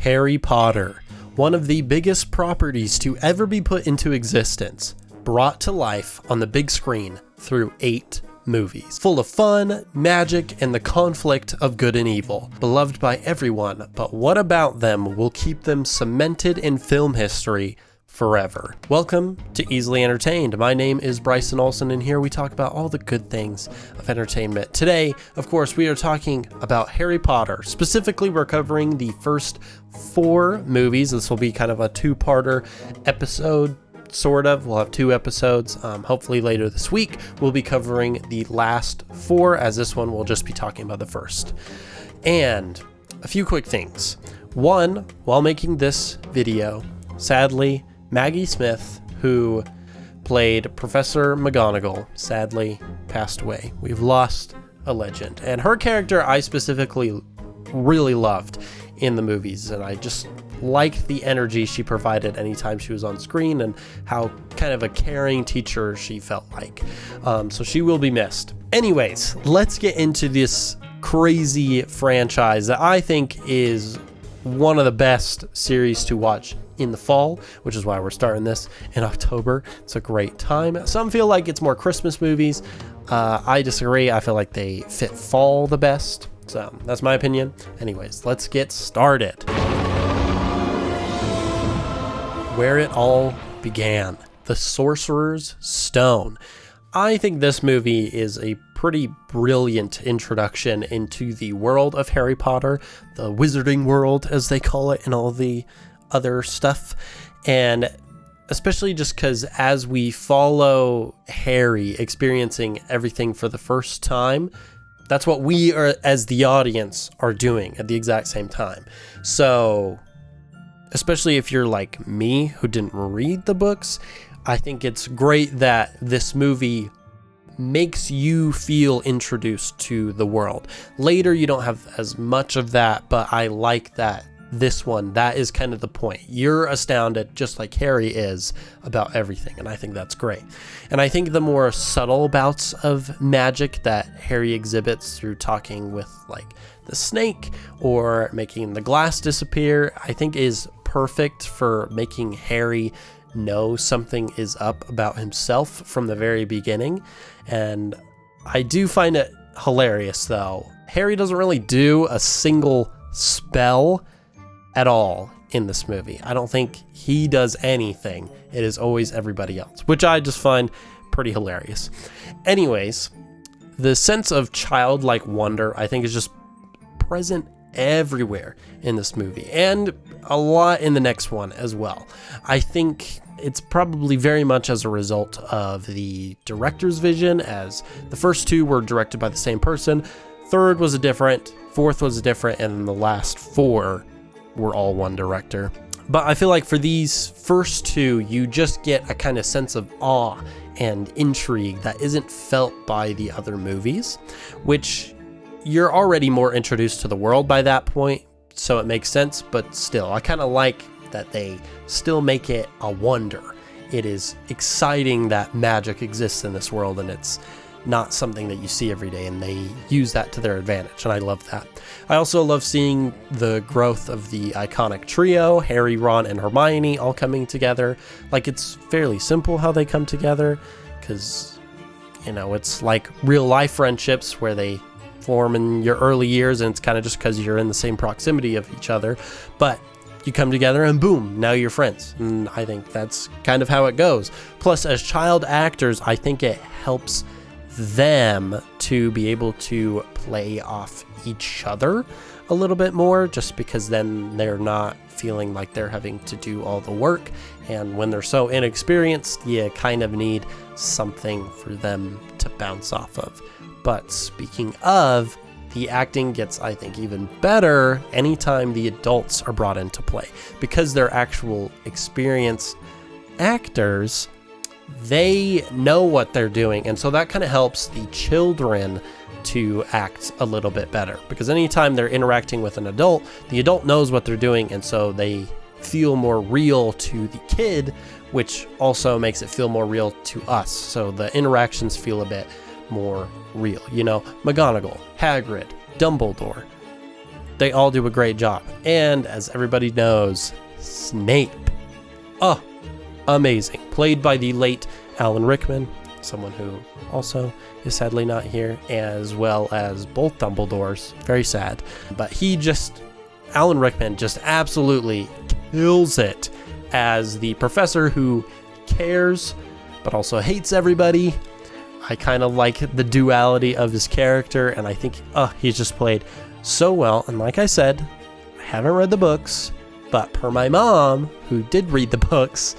Harry Potter, one of the biggest properties to ever be put into existence, brought to life on the big screen through 8 movies, full of fun, magic, and the conflict of good and evil. Beloved by everyone, but what about them will keep them cemented in film history forever? Welcome to Easily Entertained. My name is Bryson Olson, and here we talk about all the good things of entertainment. Today, of course, we are talking about Harry Potter. Specifically, we're covering the first 4 movies. This will be kind of a 2-parter episode, sort of. We'll have 2 episodes. Hopefully later this week, we'll be covering the last 4, as this one will just be talking about the first. And a few quick things. One, while making this video, sadly, Maggie Smith, who played Professor McGonagall, sadly passed away. We've lost a legend. And her character I specifically really loved in the movies, and I just liked the energy she provided anytime she was on screen and how kind of a caring teacher she felt like. So she will be missed. Anyways, let's get into this crazy franchise that I think is one of the best series to watch in the fall, which is why we're starting this in October. It's a great time. Some feel like it's more Christmas movies. I disagree. I feel like they fit fall the best. So that's my opinion. Anyways, let's get started. Where it all began, the Sorcerer's Stone. I think this movie is a pretty brilliant introduction into the world of Harry Potter, the wizarding world, as they call it, and all the other stuff. And especially just because as we follow Harry experiencing everything for the first time, that's what we are, as the audience, are doing at the exact same time. So especially if you're like me, who didn't read the books, I think it's great that this movie makes you feel introduced to the world. Later, you don't have as much of that, but I like that this one, that is kind of the point. You're astounded, just like Harry is, about everything, and I think that's great. And I think the more subtle bouts of magic that Harry exhibits through talking with, like, the snake or making the glass disappear, I think is perfect for making Harry know something is up about himself from the very beginning. And I do find it hilarious, though. Harry doesn't really do a single spell at all in this movie. I don't think he does anything. It is always everybody else, which I just find pretty hilarious. Anyways, the sense of childlike wonder, I think, is just present everywhere in this movie, and a lot in the next one as well. I think it's probably very much as a result of the director's vision, as the first 2 were directed by the same person, 3rd was a different, 4th was a different, and the last 4 were all one director. But I feel like for these first 2, you just get a kind of sense of awe and intrigue that isn't felt by the other movies, which you're already more introduced to the world by that point, so it makes sense. But still, I kind of like that they still make it a wonder. It is exciting that magic exists in this world, and it's not something that you see every day, and they use that to their advantage, and I love that. I also love seeing the growth of the iconic trio, Harry, Ron, and Hermione, all coming together. Like, it's fairly simple how they come together, because, you know, it's like real life friendships where they form in your early years, and it's kind of just because you're in the same proximity of each other, but you come together and boom, now you're friends. And I think that's kind of how it goes. Plus, as child actors, I think it helps them to be able to play off each other a little bit more, just because then they're not feeling like they're having to do all the work. And when they're so inexperienced, you kind of need something for them to bounce off of. But speaking of, the acting gets, I think, even better anytime the adults are brought into play, because they're actual experienced actors. They know what they're doing, and so that kind of helps the children to act a little bit better, because anytime they're interacting with an adult, the adult knows what they're doing, and so they feel more real to the kid, which also makes it feel more real to us. So the interactions feel a bit more real. You know, McGonagall, Hagrid, Dumbledore, They all do a great job. And as everybody knows, Snape. Oh, amazing. Played by the late Alan Rickman, someone who also is sadly not here, as well as both Dumbledores. Very sad. But Alan Rickman just absolutely kills it as the professor who cares but also hates everybody. I kind of like the duality of his character, and I think he's just played so well. And like I said, I haven't read the books, but per my mom, who did read the books,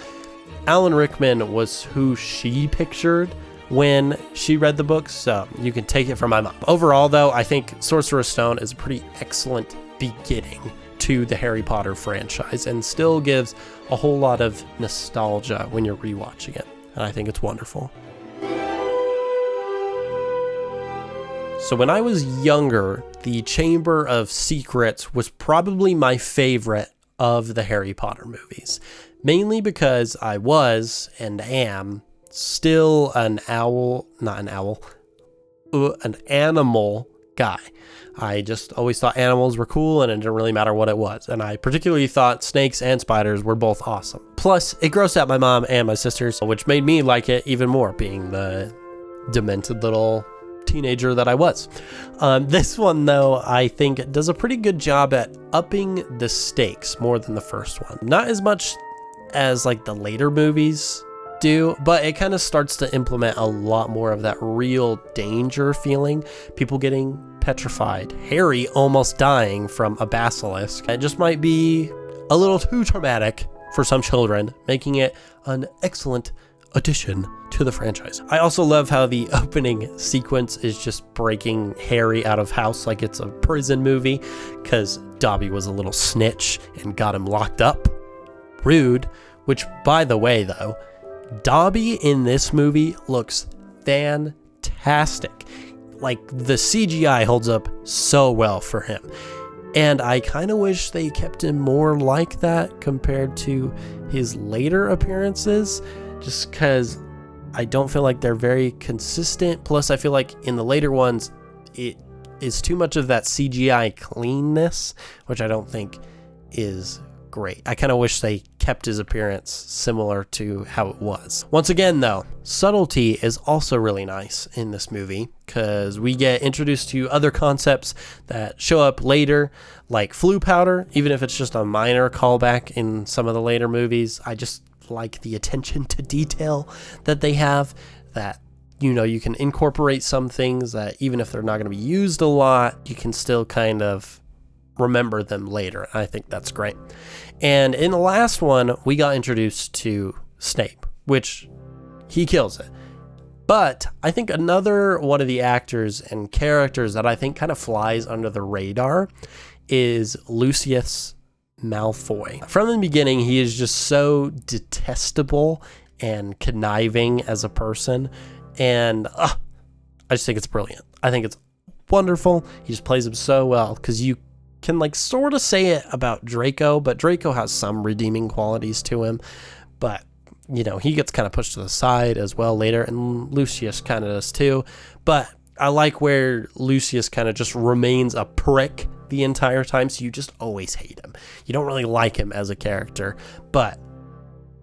Alan Rickman was who she pictured when she read the books, so you can take it from my mom. Overall, though, I think Sorcerer's Stone is a pretty excellent beginning to the Harry Potter franchise and still gives a whole lot of nostalgia when you're rewatching it, and I think it's wonderful. So when I was younger, the Chamber of Secrets was probably my favorite of the Harry Potter movies, mainly because I was and am still an animal guy. I just always thought animals were cool and it didn't really matter what it was. And I particularly thought snakes and spiders were both awesome. Plus, it grossed out my mom and my sisters, which made me like it even more, being the demented little teenager that I was. This one, though, I think does a pretty good job at upping the stakes more than the first one. Not as much as like the later movies do, but it kind of starts to implement a lot more of that real danger feeling. People getting petrified, Harry almost dying from a basilisk. It just might be a little too traumatic for some children, making it an excellent addition to the franchise. I also love how the opening sequence is just breaking Harry out of house like it's a prison movie, because Dobby was a little snitch and got him locked up. Rude. Which, by the way, though, Dobby in this movie looks fantastic. Like, the CGI holds up so well for him. And I kind of wish they kept him more like that compared to his later appearances, just because I don't feel like they're very consistent. Plus, I feel like in the later ones, it is too much of that CGI cleanness, which I don't think is great. I kind of wish they kept his appearance similar to how it was. Once again, though, subtlety is also really nice in this movie, because we get introduced to other concepts that show up later, like flu powder, even if it's just a minor callback in some of the later movies. I just like the attention to detail that they have, that you can incorporate some things that even if they're not going to be used a lot, you can still kind of remember them later. I think that's great. And in the last one, we got introduced to Snape, which he kills it. But I think another one of the actors and characters that I think kind of flies under the radar is Lucius Malfoy. From the beginning, he is just so detestable and conniving as a person. And I just think it's brilliant. I think it's wonderful. He just plays him so well, because you can like sort of say it about Draco, but Draco has some redeeming qualities to him. But, he gets kind of pushed to the side as well later, and Lucius kind of does too. But I like where Lucius kind of just remains a prick the entire time, so you just always hate him. You don't really like him as a character, but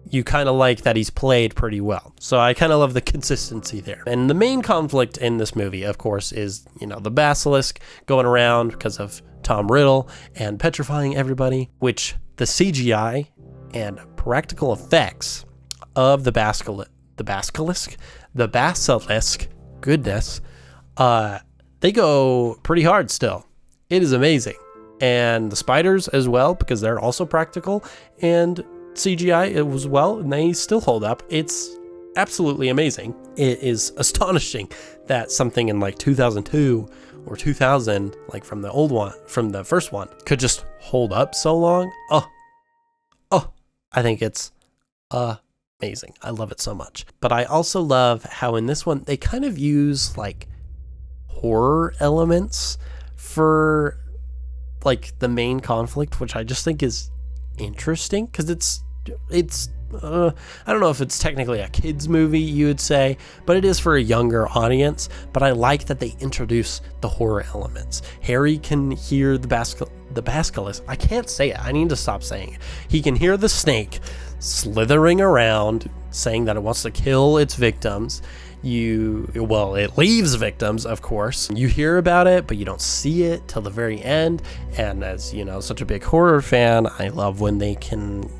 you kind of like that he's played pretty well. So I kind of love the consistency there. And the main conflict in this movie, of course, is, the basilisk going around because of Tom Riddle and petrifying everybody, which the CGI and practical effects of the basilisk, goodness, they go pretty hard still. It is amazing. And the spiders as well, because they're also practical and CGI as well, and they still hold up. It's absolutely amazing. It is astonishing that something in like 2002 or 2000, like from the first one, could just hold up so long. I think it's amazing. I love it so much. But I also love how in this one, they kind of use like horror elements for like the main conflict, which I just think is interesting, because it's it's I don't know if it's technically a kids movie, you would say, but it is for a younger audience. But I like that they introduce the horror elements. Harry can hear the basilisk. I can't say it. I need to stop saying it. He can hear the snake slithering around, saying that it wants to kill its victims. It leaves victims, of course. You hear about it, but you don't see it till the very end. And as you know, such a big horror fan, I love when they can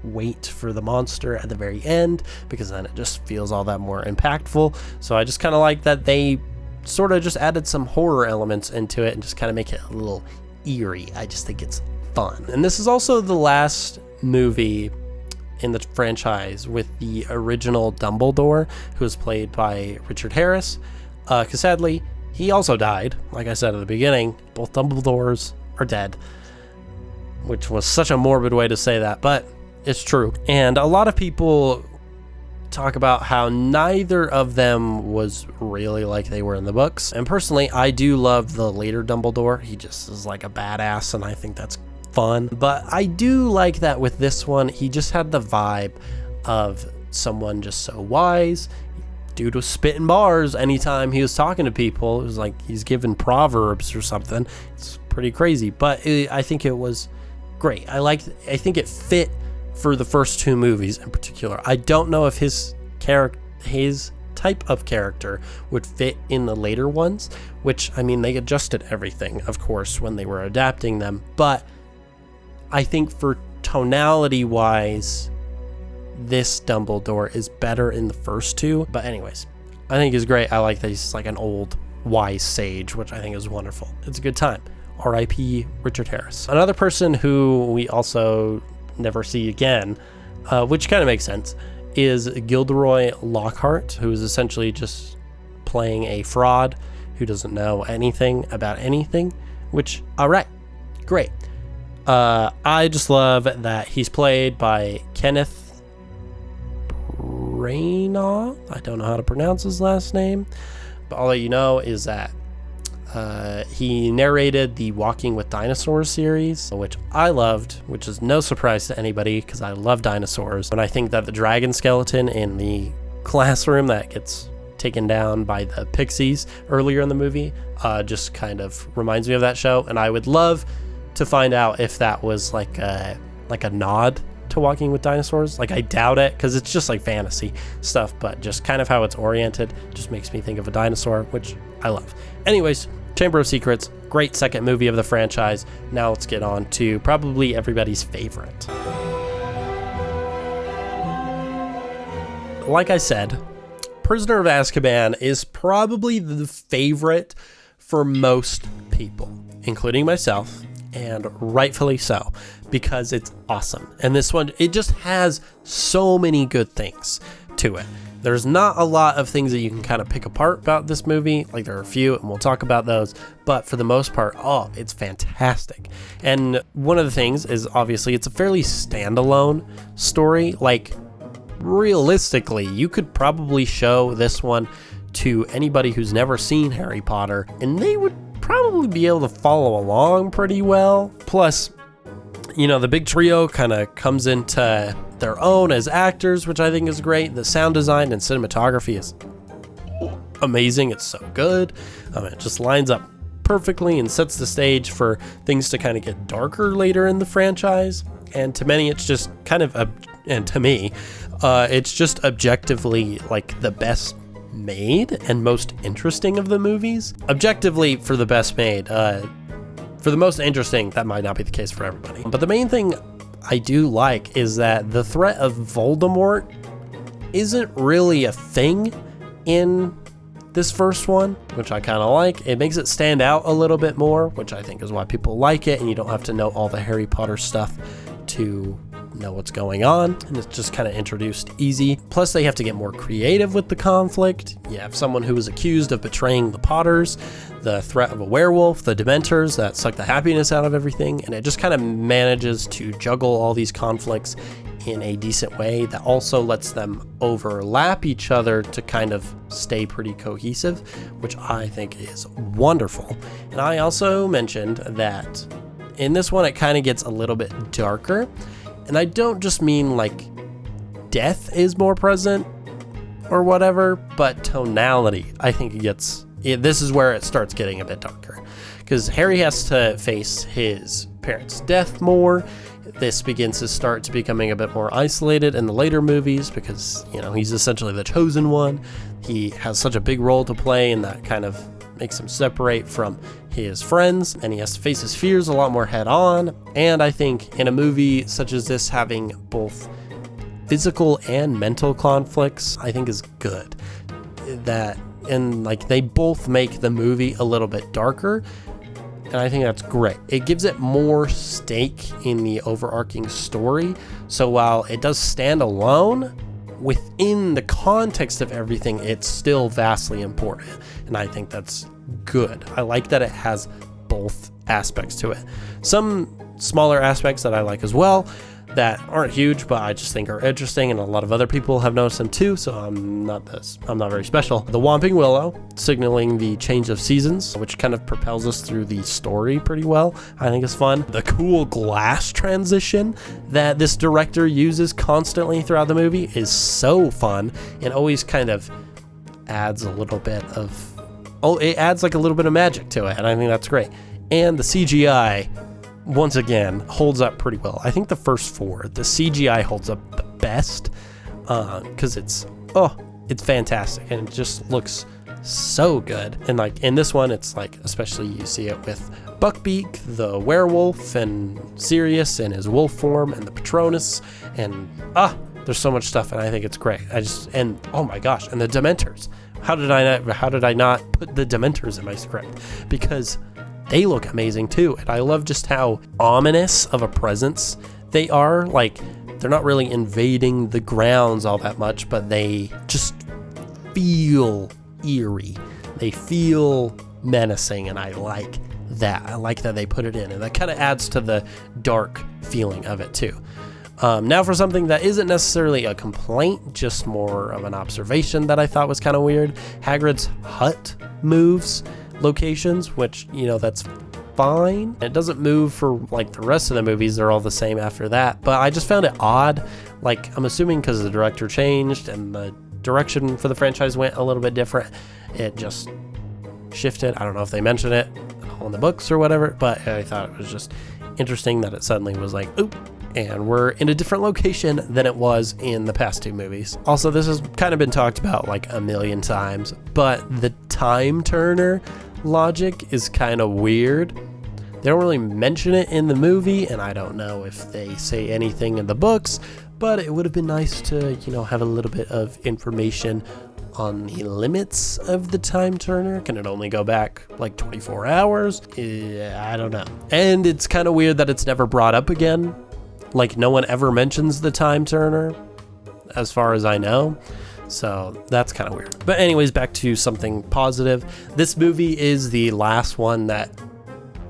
wait for the monster at the very end, because then it just feels all that more impactful. So I just kind of like that they sort of just added some horror elements into it and just kind of make it a little eerie. I just think it's fun. And this is also the last movie in the franchise with the original Dumbledore, who was played by Richard Harris, because sadly he also died. Like I said at the beginning, both Dumbledores are dead, which was such a morbid way to say that, but it's true. And a lot of people talk about how neither of them was really like they were in the books. And personally, I do love the later Dumbledore. He just is like a badass, and I think that's fun. But I do like that with this one, he just had the vibe of someone just so wise. Dude was spitting bars anytime he was talking to people. It was like he's giving proverbs or something. It's pretty crazy, but I think it was great. I think it fit for the first two movies in particular. I don't know if his type of character would fit in the later ones, which, I mean, they adjusted everything, of course, when they were adapting them, but I think for tonality wise, this Dumbledore is better in the first two. But anyways, I think he's great. I like that he's like an old wise sage, which I think is wonderful. It's a good time. R.I.P. Richard Harris. Another person who we also never see again, which kind of makes sense, is Gilderoy Lockhart, who is essentially just playing a fraud who doesn't know anything about anything, which, all right, great. I just love that he's played by Kenneth Branagh. I don't know how to pronounce his last name, but all that you know is that he narrated the Walking with Dinosaurs series, which I loved, which is no surprise to anybody because I love dinosaurs. And I think that the dragon skeleton in the classroom that gets taken down by the pixies earlier in the movie just kind of reminds me of that show. And I would love to find out if that was like a nod to Walking with Dinosaurs. Like, I doubt it because it's just like fantasy stuff, but just kind of how it's oriented just makes me think of a dinosaur, which I love. Anyways, Chamber of Secrets, great second movie of the franchise. Now let's get on to probably everybody's favorite. Like I said, Prisoner of Azkaban is probably the favorite for most people, including myself, and rightfully so, because it's awesome. And this one, it just has so many good things to it. There's not a lot of things that you can kind of pick apart about this movie. Like, there are a few, and we'll talk about those. But for the most part, it's fantastic. And one of the things is, obviously, it's a fairly standalone story. Like, realistically, you could probably show this one to anybody who's never seen Harry Potter, and they would probably be able to follow along pretty well. Plus, you know, the big trio kind of comes into their own as actors, which I think is great. The sound design and cinematography is amazing. It's so good. It just lines up perfectly and sets the stage for things to kind of get darker later in the franchise. And to many, it's just kind of, and to me, it's just objectively like the best made and most interesting of the movies. Objectively, for the best made. For the most interesting, that might not be the case for everybody. But the main thing I do like is that the threat of Voldemort isn't really a thing in this first one, which I kind of like. It makes it stand out a little bit more, which I think is why people like it, and you don't have to know all the Harry Potter stuff to know what's going on, and it's just kind of introduced easy. Plus, they have to get more creative with the conflict. You have someone who was accused of betraying the Potters, the threat of a werewolf, the Dementors that suck the happiness out of everything, and it just kind of manages to juggle all these conflicts in a decent way that also lets them overlap each other to kind of stay pretty cohesive, which I think is wonderful. And I also mentioned that in this one, it kind of gets a little bit darker. And I don't just mean like death is more present or whatever, but tonality. I think this is where it starts getting a bit darker, because Harry has to face his parents' death more. This begins to start to becoming a bit more isolated in the later movies because, he's essentially the chosen one. He has such a big role to play, and that kind of makes him separate from his friends, and he has to face his fears a lot more head on. And I think in a movie such as this, having both physical and mental conflicts, I think is good. They both make the movie a little bit darker, and I think that's great. It gives it more stake in the overarching story. So while it does stand alone, within the context of everything, it's still vastly important. And I think that's good. I like that it has both aspects to it. Some smaller aspects that I like as well that aren't huge, but I just think are interesting, and a lot of other people have noticed them too, so I'm not very special. The Whomping Willow, signaling the change of seasons, which kind of propels us through the story pretty well, I think is fun. The cool glass transition that this director uses constantly throughout the movie is so fun, and always kind of adds a little bit of, it adds like a little bit of magic to it, and I think that's great. And the CGI, once again, holds up pretty well. I think the first four, the CGI holds up the best, because it's fantastic, and it just looks so good. And like in this one, it's like, especially you see it with Buckbeak, the werewolf, and Sirius in his wolf form, and the Patronus, and there's so much stuff, and I think it's great. And oh my gosh, and the Dementors. How did I not put the Dementors in my script? Because they look amazing too, and I love just how ominous of a presence they are. Like, they're not really invading the grounds all that much, but they just feel eerie. They feel menacing, and I like that. I like that they put it in, and that kind of adds to the dark feeling of it too. Now for something that isn't necessarily a complaint, just more of an observation that I thought was kind of weird. Hagrid's hut moves locations, which, that's fine. It doesn't move for like the rest of the movies. They're all the same after that, but I just found it odd. Like, I'm assuming because the director changed and the direction for the franchise went a little bit different, it just shifted. I don't know if they mentioned it in the books or whatever, but I thought it was just interesting that it suddenly was like, oop, and we're in a different location than it was in the past two movies. Also, this has kind of been talked about like a million times, but the time turner logic is kind of weird. They don't really mention it in the movie, and I don't know if they say anything in the books, but it would have been nice to, have a little bit of information on the limits of the time turner. Can it only go back like 24 hours? I don't know. And it's kind of weird that it's never brought up again. Like, no one ever mentions the time turner, as far as I know. So that's kind of weird. But anyways, back to something positive. This movie is the last one that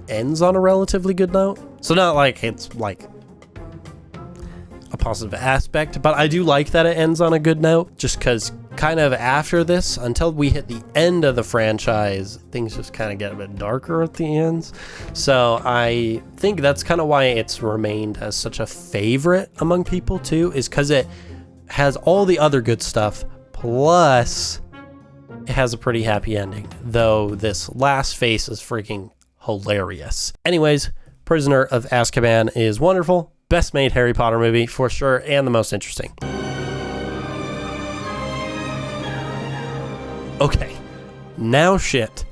ends on a relatively good note. So not like it's like a positive aspect, but I do like that it ends on a good note, just because kind of after this, until we hit the end of the franchise, things just kind of get a bit darker at the ends. So I think that's kind of why it's remained as such a favorite among people too, is because it has all the other good stuff, plus it has a pretty happy ending, though this last face is freaking hilarious. Anyways, Prisoner of Azkaban is wonderful. Best made Harry Potter movie for sure, and the most interesting. Okay, now shit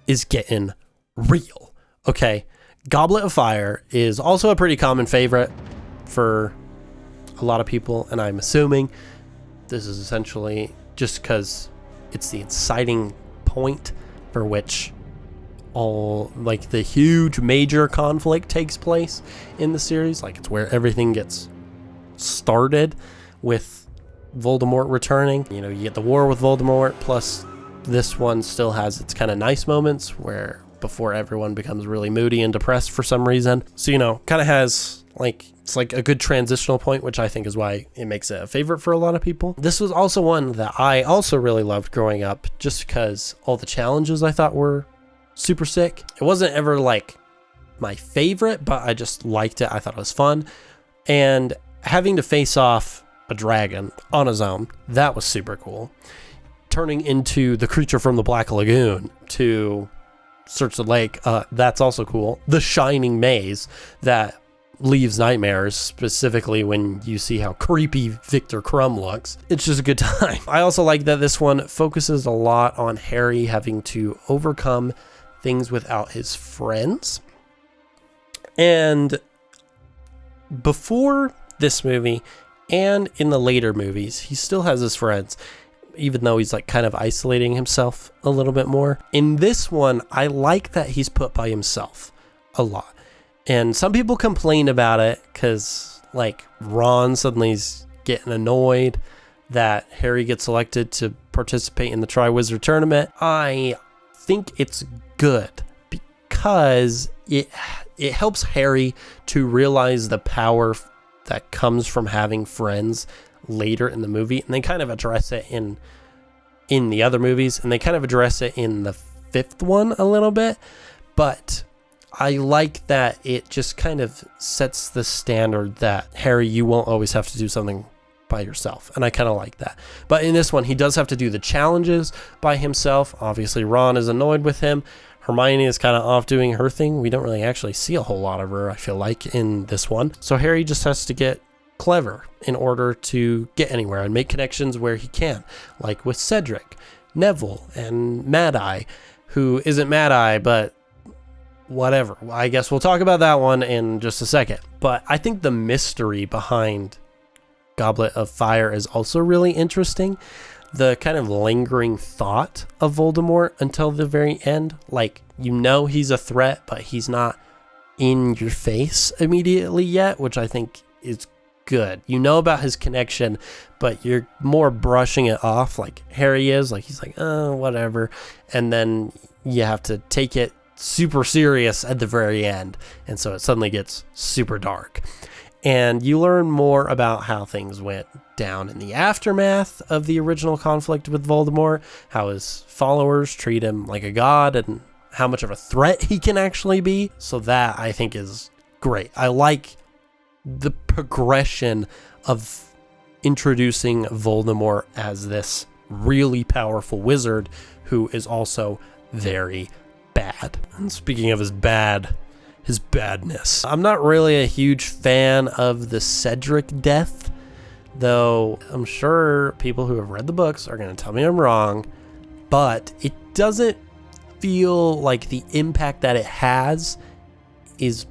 is getting real. Okay, Goblet of Fire is also a pretty common favorite for a lot of people, and I'm assuming this is essentially just because it's the inciting point for which all like the huge major conflict takes place in the series. Like, it's where everything gets started with Voldemort returning. You get the war with Voldemort, plus this one still has its kind of nice moments where before everyone becomes really moody and depressed for some reason. So, kind of has like, it's like a good transitional point, which I think is why it makes it a favorite for a lot of people. This was also one that I also really loved growing up, just because all the challenges I thought were super sick. It wasn't ever like my favorite, but I just liked it. I thought it was fun. And having to face off a dragon on his own, that was super cool. Turning into the creature from the Black Lagoon to search the lake, that's also cool. The Shining Maze that leaves nightmares, specifically when you see how creepy Victor Crumb looks. It's just a good time. I also like that this one focuses a lot on Harry having to overcome things without his friends. And before this movie and in the later movies, he still has his friends, even though he's like kind of isolating himself a little bit more. In this one, I like that he's put by himself a lot. And some people complain about it because, like, Ron suddenly's getting annoyed that Harry gets selected to participate in the Triwizard Tournament. I think it's good because it helps Harry to realize the power that comes from having friends later in the movie. And they kind of address it in the other movies, and they kind of address it in the fifth one a little bit. But I like that it just kind of sets the standard that, Harry, you won't always have to do something by yourself. And I kind of like that. But in this one, he does have to do the challenges by himself. Obviously, Ron is annoyed with him. Hermione is kind of off doing her thing. We don't really actually see a whole lot of her, I feel like, in this one. So Harry just has to get clever in order to get anywhere and make connections where he can, like with Cedric, Neville, and Mad-Eye, who isn't Mad-Eye, but whatever. I guess we'll talk about that one in just a second. But I think the mystery behind Goblet of Fire is also really interesting. The kind of lingering thought of Voldemort until the very end. Like, you know he's a threat, but he's not in your face immediately yet, which I think is good. You know about his connection, but you're more brushing it off like Harry is. Like, he's like, oh, whatever. And then you have to take it super serious at the very end. And so it suddenly gets super dark. And you learn more about how things went down in the aftermath of the original conflict with Voldemort, how his followers treat him like a god, and how much of a threat he can actually be. So that, I think, is great. I like the progression of introducing Voldemort as this really powerful wizard who is also very bad. And speaking of his badness, I'm not really a huge fan of the Cedric death, though I'm sure people who have read the books are going to tell me I'm wrong, but it doesn't feel like the impact that it has is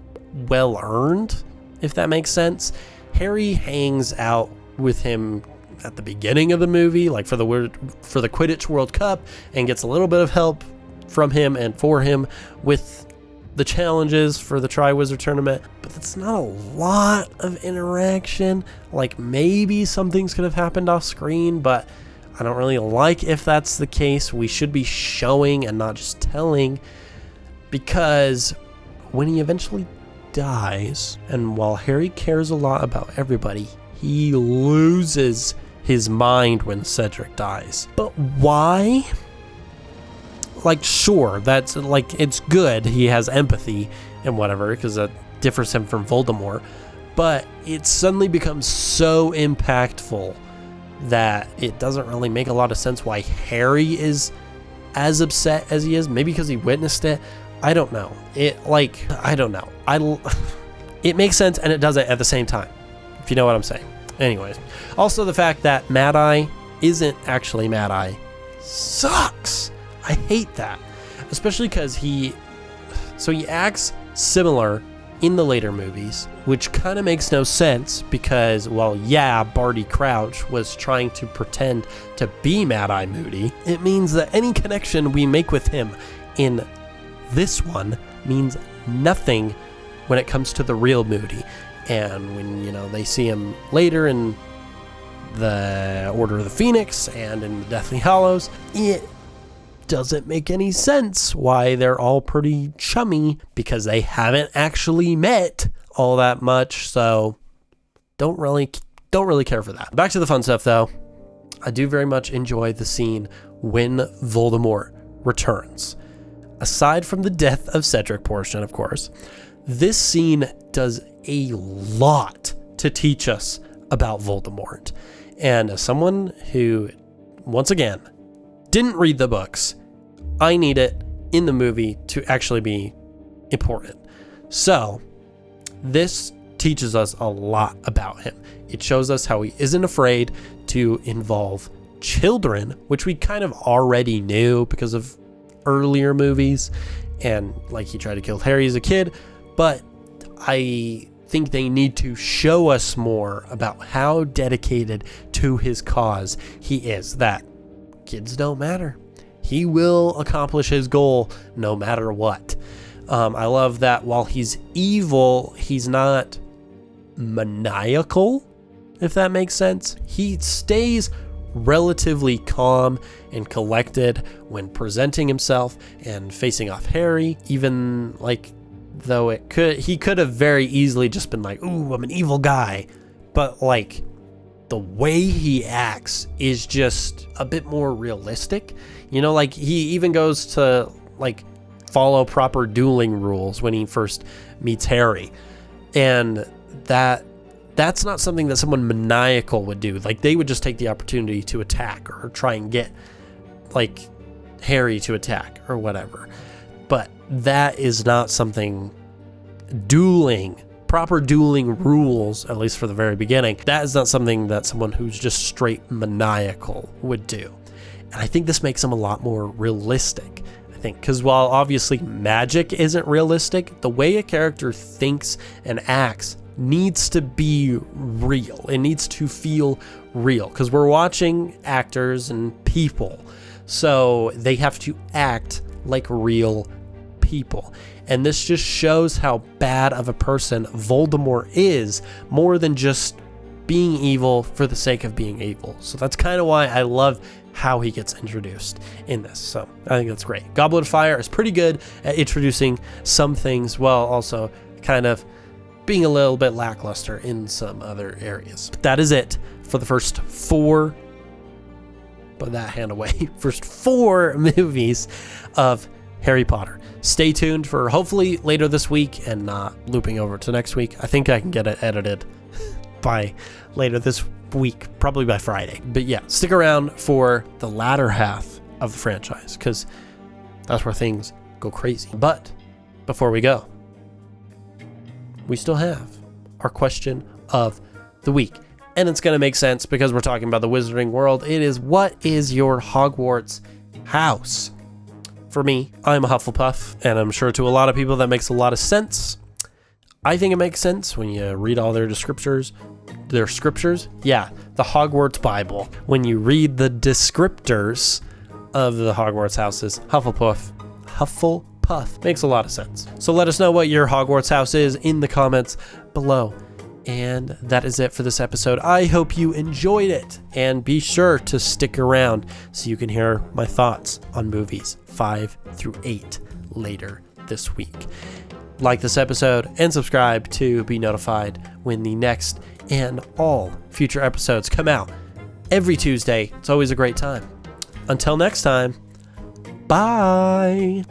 well earned, if that makes sense. Harry hangs out with him at the beginning of the movie, like for the Quidditch World Cup, and gets a little bit of help from him and for him with the challenges for the Triwizard Tournament, but that's not a lot of interaction. Like, maybe some things could have happened off screen, but I don't really like if that's the case. We should be showing and not just telling, because when he eventually dies, and while Harry cares a lot about everybody, he loses his mind when Cedric dies. But why? Like, sure, that's like, it's good he has empathy and whatever, because that differs him from Voldemort, but it suddenly becomes so impactful that it doesn't really make a lot of sense why Harry is as upset as he is. Maybe because he witnessed it. I don't know. I don't know. It makes sense and it doesn't at the same time, if you know what I'm saying. Anyways, also the fact that Mad-Eye isn't actually Mad-Eye sucks. I hate that, especially because he acts similar in the later movies, which kind of makes no sense because, well, yeah, Barty Crouch was trying to pretend to be Mad-Eye Moody. It means that any connection we make with him in this one means nothing when it comes to the real Moody. And when, they see him later in the Order of the Phoenix and in the Deathly Hallows, it doesn't make any sense why they're all pretty chummy, because they haven't actually met all that much. So don't really care for that. Back to the fun stuff though. I do very much enjoy the scene when Voldemort returns. Aside from the death of Cedric portion, of course, this scene does a lot to teach us about Voldemort. And as someone who, once again, didn't read the books, I need it in the movie to actually be important. So this teaches us a lot about him. It shows us how he isn't afraid to involve children, which we kind of already knew because of earlier movies, and like he tried to kill Harry as a kid, but I think they need to show us more about how dedicated to his cause he is, that kids don't matter. He will accomplish his goal no matter what. I love that while he's evil, he's not maniacal, if that makes sense. He stays relatively calm and collected when presenting himself and facing off Harry, even like though he could have very easily just been like, ooh, I'm an evil guy, but like the way he acts is just a bit more realistic. You know, like he even goes to like follow proper dueling rules when he first meets Harry, and that's not something that someone maniacal would do. Like they would just take the opportunity to attack or try and get like Harry to attack or whatever. But that is not something proper dueling rules, at least for the very beginning, that is not something that someone who's just straight maniacal would do. And I think this makes him a lot more realistic. I think because while obviously magic isn't realistic, the way a character thinks and acts needs to be real. It needs to feel real because we're watching actors and people, so they have to act like real people. And this just shows how bad of a person Voldemort is, more than just being evil for the sake of being evil. So that's kind of why I love how he gets introduced in this. So I think that's great. Goblet of Fire is pretty good at introducing some things while also kind of being a little bit lackluster in some other areas. But that is it for the first four movies of Harry Potter. Stay tuned for hopefully later this week and not looping over to next week. I think I can get it edited by later this week, probably by Friday. But yeah, stick around for the latter half of the franchise because that's where things go crazy. But before we go, we still have our question of the week. And it's going to make sense because we're talking about the Wizarding World. It is, what is your Hogwarts house? For me, I'm a Hufflepuff, and I'm sure to a lot of people that makes a lot of sense. I think it makes sense when you read all their scriptures. Yeah, the Hogwarts Bible. When you read the descriptors of the Hogwarts houses, Hufflepuff makes a lot of sense. So let us know what your Hogwarts house is in the comments below. And that is it for this episode. I hope you enjoyed it, and be sure to stick around so you can hear my thoughts on movies 5 through 8 later this week. Like this episode and subscribe to be notified when the next and all future episodes come out every Tuesday. It's always a great time. Until next time, bye.